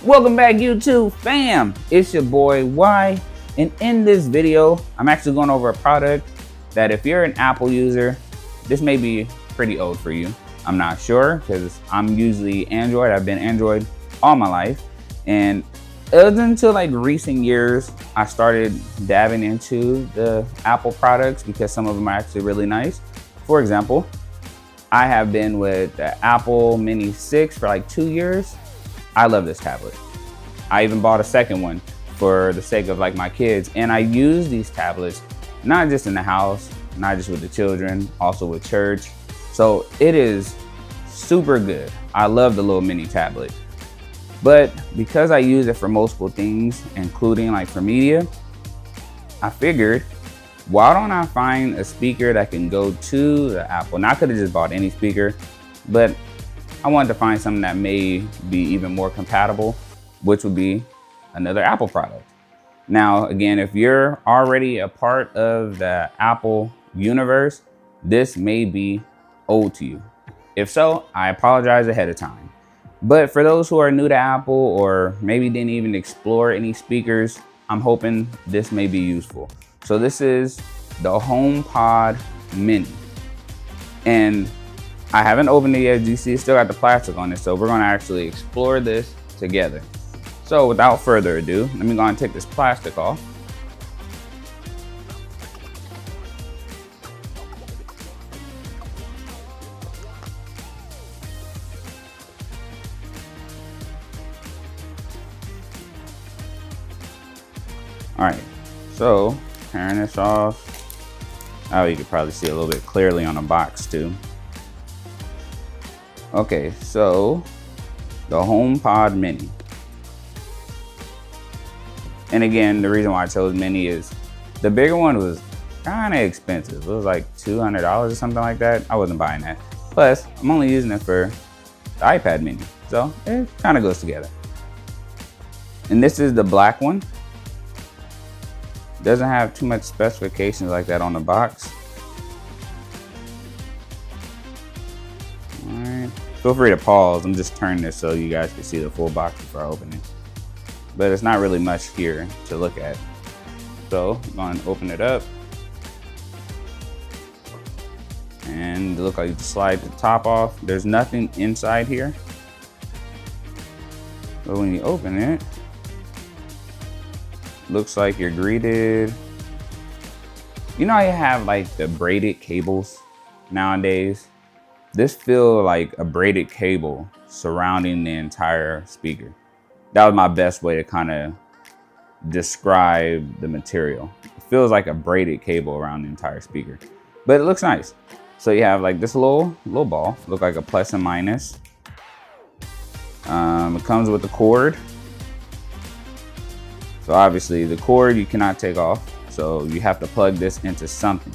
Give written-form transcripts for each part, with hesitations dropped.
Welcome back, YouTube fam. It's your boy Y, and in this video I'm actually going over a product that if you're an Apple user, this may be pretty old for you. I'm not sure because I'm usually Android. I've been Android all my life, and it wasn't until like recent years I started dabbing into the Apple products because some of them are actually really nice. For example, I have been with the Apple Mini 6 for like 2 years. I love this tablet. I even bought a second one for the sake of like my kids, and I use these tablets not just in the house, not just with the children, also with church. So it is super good. I love the little mini tablet. But because I use it for multiple things, including like for media, I figured, why don't I find a speaker that can go to the Apple? Now I could have just bought any speaker, but I wanted to find something that may be even more compatible, which would be another Apple product. Now, again, if you're already a part of the Apple universe, this may be old to you. If so, I apologize ahead of time. But for those who are new to Apple or maybe didn't even explore any speakers, I'm hoping this may be useful. So this is the HomePod Mini. And I haven't opened it yet. As you see, it's still got the plastic on it. So we're gonna actually explore this together. So without further ado, let me go and take this plastic off. All right, so tearing this off. Oh, you can probably see a little bit clearly on the box too. Okay, so the HomePod Mini. And again, the reason why I chose Mini is the bigger one was kind of expensive. It was like $200 or something like that. I wasn't buying that. Plus, I'm only using it for the iPad Mini. So it kind of goes together. And this is the black one. Doesn't have too much specifications like that on the box. All right, feel free to pause. I'm just turning this so you guys can see the full box before I open it. But it's not really much here to look at. So I'm going to open it up. And it looks like you slide the top off. There's nothing inside here. But when you open it, looks like you're greeted. You know how you have like the braided cables nowadays? This feels like a braided cable surrounding the entire speaker. That was my best way to kind of describe the material. It feels like a braided cable around the entire speaker, but it looks nice. So you have like this little ball, look like a plus and minus. It comes with the cord. So obviously the cord you cannot take off, so you have to plug this into something.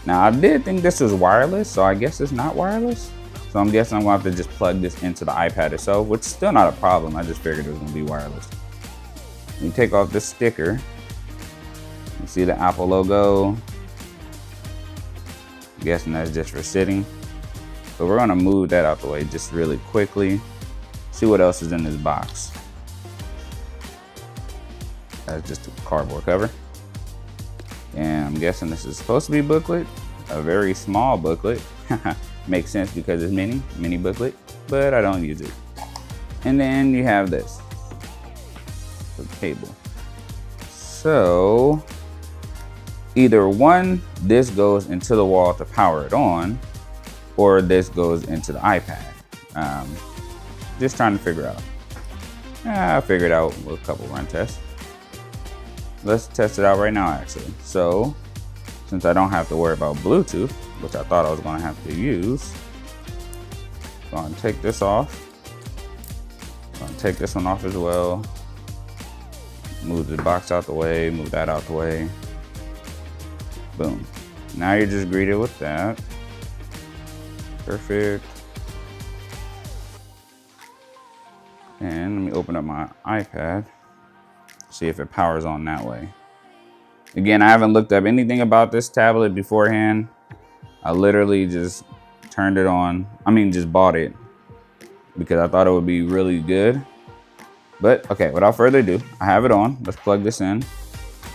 Now I did think this was wireless, so I guess it's not wireless. So I'm guessing I'm gonna have to just plug this into the iPad itself, which is still not a problem. I just figured it was gonna be wireless. You take off this sticker. You see the Apple logo. I'm guessing that's just for sitting. So we're gonna move that out the way just really quickly. See what else is in this box. That's just a cardboard cover. And I'm guessing this is supposed to be a booklet, a very small booklet. Makes sense because it's mini booklet, but I don't use it. And then you have this, the cable. So either one, this goes into the wall to power it on, or this goes into the iPad. Just trying to figure out. I figured out with a couple run tests. Let's test it out right now, actually. So, since I don't have to worry about Bluetooth, which I thought I was gonna have to use, I'm gonna take this off. I'm gonna take this one off as well. Move the box out the way, move that out the way. Boom. Now you're just greeted with that. Perfect. And let me open up my iPad. See if it powers on that way. Again, I haven't looked up anything about this tablet beforehand. I literally just turned it on. I mean, just bought it because I thought it would be really good. But okay, without further ado, I have it on. Let's plug this in,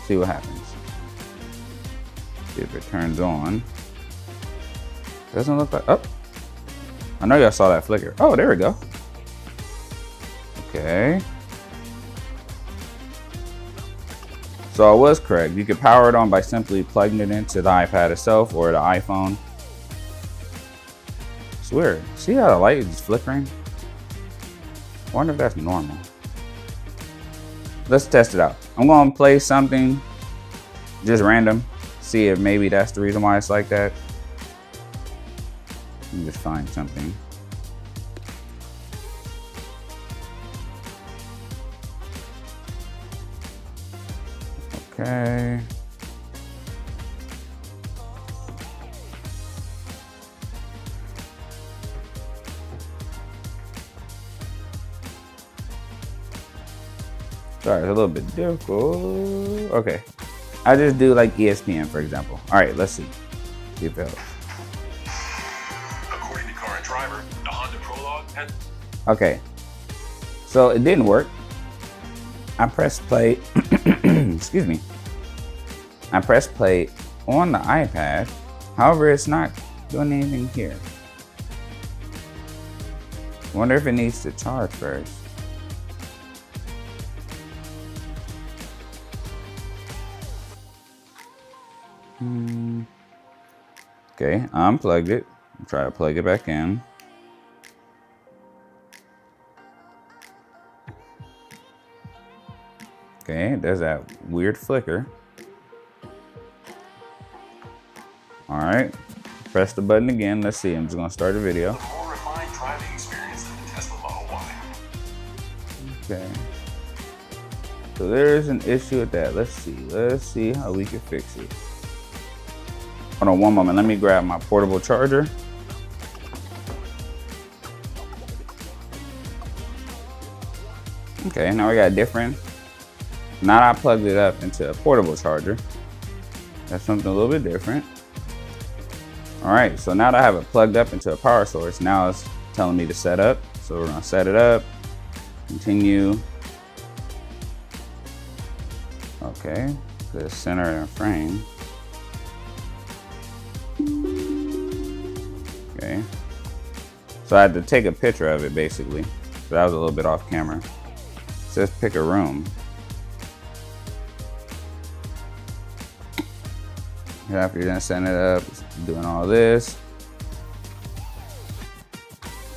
see what happens. See if it turns on. Doesn't look like, oh. I know y'all saw that flicker. Oh, there we go. Okay. So I was correct. You could power it on by simply plugging it into the iPad itself or the iPhone. It's weird. See how the light is flickering? I wonder if that's normal. Let's test it out. I'm gonna play something just random. See if maybe that's the reason why it's like that. Let me just find something. Okay. Sorry, it's a little bit difficult. Okay. I just do like ESPN, for example. All right, let's see. See if it helps. According to Car and Driver, the Honda Prologue had... Okay. So it didn't work. I pressed play. Excuse me. I pressed play on the iPad. However, it's not doing anything here. I wonder if it needs to charge first. Okay, I unplugged it. Try to plug it back in. Okay, there's that weird flicker. All right, press the button again. Let's see, I'm just gonna start the video. A more refined driving experience than the Tesla Model Y. Okay. So there's an issue with that. Let's see how we can fix it. Hold on one moment, let me grab my portable charger. Okay, now we got different. Now I plugged it up into a portable charger. That's something a little bit different. All right, so now that I have it plugged up into a power source, now it's telling me to set up. So we're gonna set it up, continue. Okay, the center and frame. Okay, so I had to take a picture of it basically. So that was a little bit off camera. It says pick a room. After you're gonna set it up, doing all this.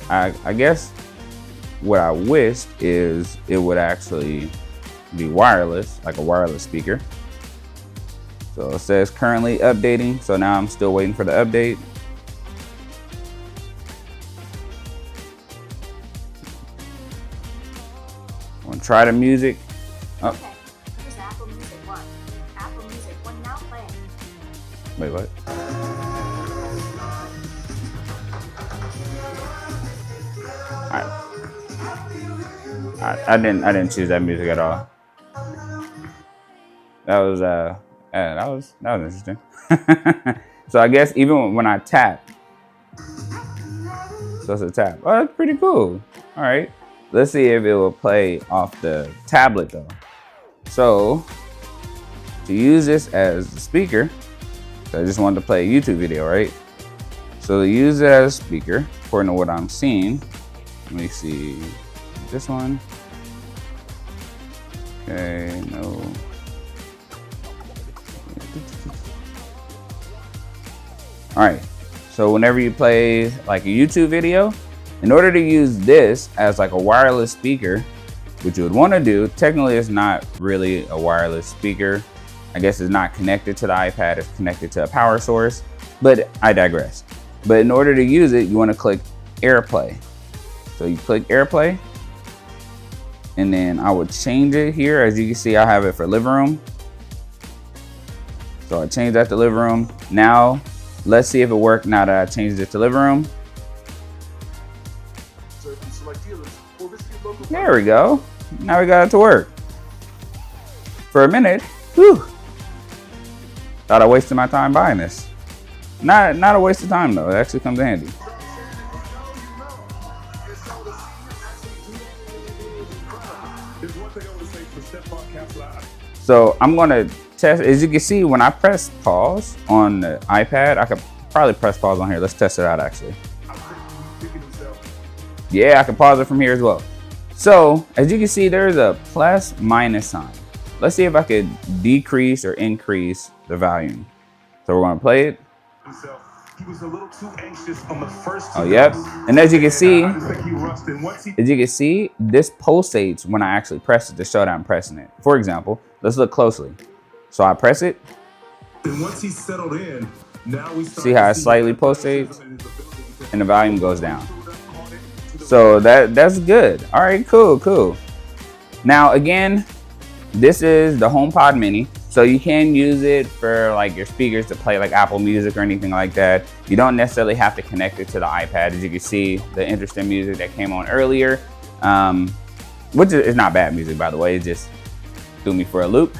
I guess what I wished is it would actually be wireless, like a wireless speaker. So it says currently updating. So now I'm still waiting for the update. I'm gonna try the music. Oh. Okay, here's Apple Music 1. Apple Music 1 now playing. Wait, what? I didn't choose that music at all. That was interesting. So I guess even when I tap, so it's a tap. Oh, that's pretty cool. All right, let's see if it will play off the tablet though. So to use this as the speaker, so I just wanted to play a YouTube video, right? So to use it as a speaker, according to what I'm seeing, let me see this one. Okay, no. All right, so whenever you play like a YouTube video, in order to use this as like a wireless speaker, what you would want to do, technically it's not really a wireless speaker. I guess it's not connected to the iPad, it's connected to a power source, but I digress. But in order to use it, you want to click AirPlay. So you click AirPlay, and then I would change it here. As you can see, I have it for living room. So I changed that to living room. Now, let's see if it worked now that I changed it to living room. There we go. Now we got it to work. For a minute, whew. Thought I wasted my time buying this. Not a waste of time though, it actually comes in handy. So I'm gonna test, as you can see, when I press pause on the iPad, I could probably press pause on here. Let's test it out actually. Yeah, I can pause it from here as well. So as you can see, there's a plus minus sign. Let's see if I could decrease or increase the volume. So we're gonna play it. He was a little too anxious on the first. Oh, yep. And as you can see, this pulsates when I actually press it to show that I'm pressing it. For example, let's look closely. So I press it. And once he settled in, now we see how it slightly pulsates and the volume goes down. So that's good. All right, cool. Now again, this is the HomePod Mini. So you can use it for like your speakers to play like Apple Music or anything like that. You don't necessarily have to connect it to the iPad. As you can see, the interesting music that came on earlier, which is not bad music, by the way. It just threw me for a loop.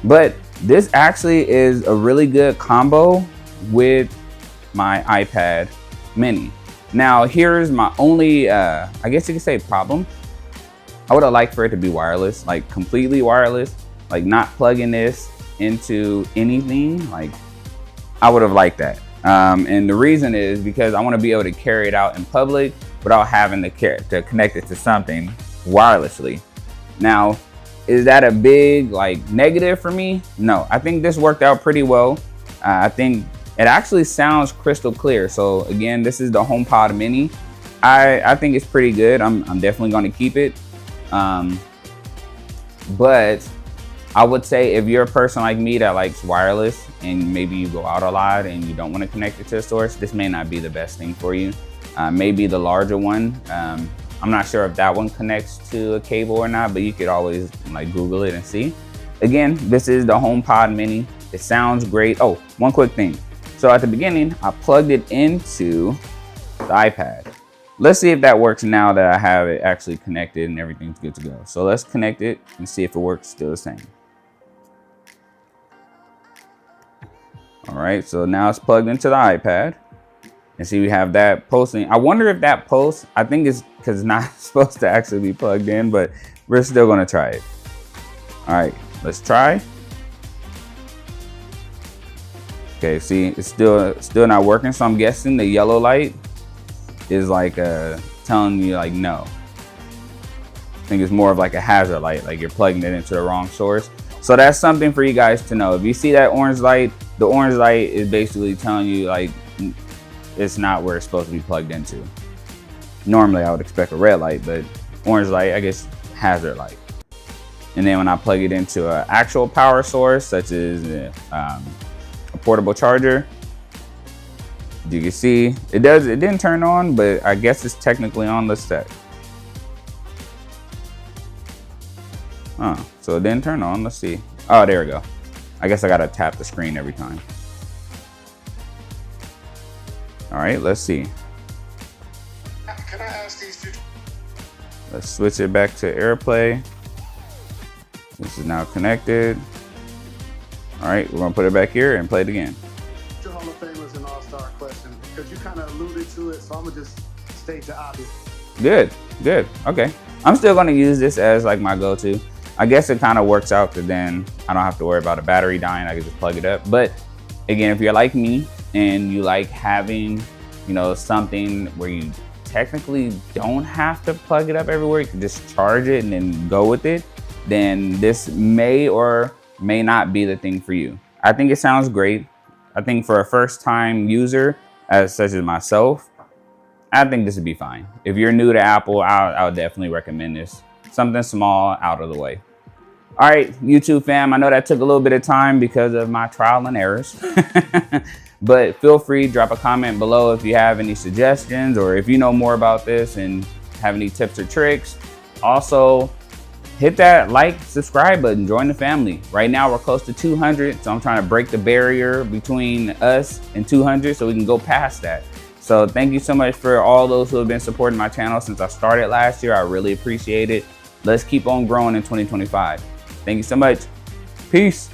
But this actually is a really good combo with my iPad Mini. Now, here's my only, I guess you could say problem. I would have liked for it to be wireless, like completely wireless. Like not plugging this into anything, like I would have liked that. And the reason is because I want to be able to carry it out in public without having to connect it to something wirelessly. Now, is that a big like negative for me? No, I think this worked out pretty well. I think it actually sounds crystal clear. So again, this is the HomePod Mini. I think it's pretty good. I'm definitely going to keep it. But I would say if you're a person like me that likes wireless and maybe you go out a lot and you don't want to connect it to a source, this may not be the best thing for you. Maybe the larger one. I'm not sure if that one connects to a cable or not, but you could always like Google it and see. Again, this is the HomePod Mini. It sounds great. Oh, one quick thing. So at the beginning, I plugged it into the iPad. Let's see if that works now that I have it actually connected and everything's good to go. So let's connect it and see if it works still the same. All right, so now it's plugged into the iPad. And see, we have that pulsing. I wonder if that pulse, I think it's because it's not supposed to actually be plugged in, but we're still gonna try it. All right, let's try. Okay, see, it's still not working. So I'm guessing the yellow light is like telling you like no. I think it's more of like a hazard light, like you're plugging it into the wrong source. So that's something for you guys to know. If you see that orange light, the orange light is basically telling you like it's not where it's supposed to be plugged into. Normally I would expect a red light, but orange light, I guess hazard light. And then when I plug it into an actual power source, such as a portable charger, you can see it didn't turn on, but I guess it's technically on. Let's check. So it didn't turn on. Let's see. Oh, there we go. I guess I gotta tap the screen every time. All right, let's see. Can I ask these two? Let's switch it back to AirPlay. This is now connected. All right, we're gonna put it back here and play it again. Hall of Famers and All-Star question, because you kind of alluded to it, so I'm gonna just state the obvious. Good. Okay. I'm still gonna use this as like my go-to. I guess it kind of works out because then I don't have to worry about a battery dying. I can just plug it up. But again, if you're like me and you like having, you know, something where you technically don't have to plug it up everywhere, you can just charge it and then go with it, then this may or may not be the thing for you. I think it sounds great. I think for a first-time user, such as myself, I think this would be fine. If you're new to Apple, I would definitely recommend this. Something small, out of the way. All right, YouTube fam, I know that took a little bit of time because of my trial and errors. But feel free, drop a comment below if you have any suggestions or if you know more about this and have any tips or tricks. Also, hit that like, subscribe button, join the family. Right now we're close to 200, so I'm trying to break the barrier between us and 200 so we can go past that. So thank you so much for all those who have been supporting my channel since I started last year. I really appreciate it. Let's keep on growing in 2025. Thank you so much. Peace.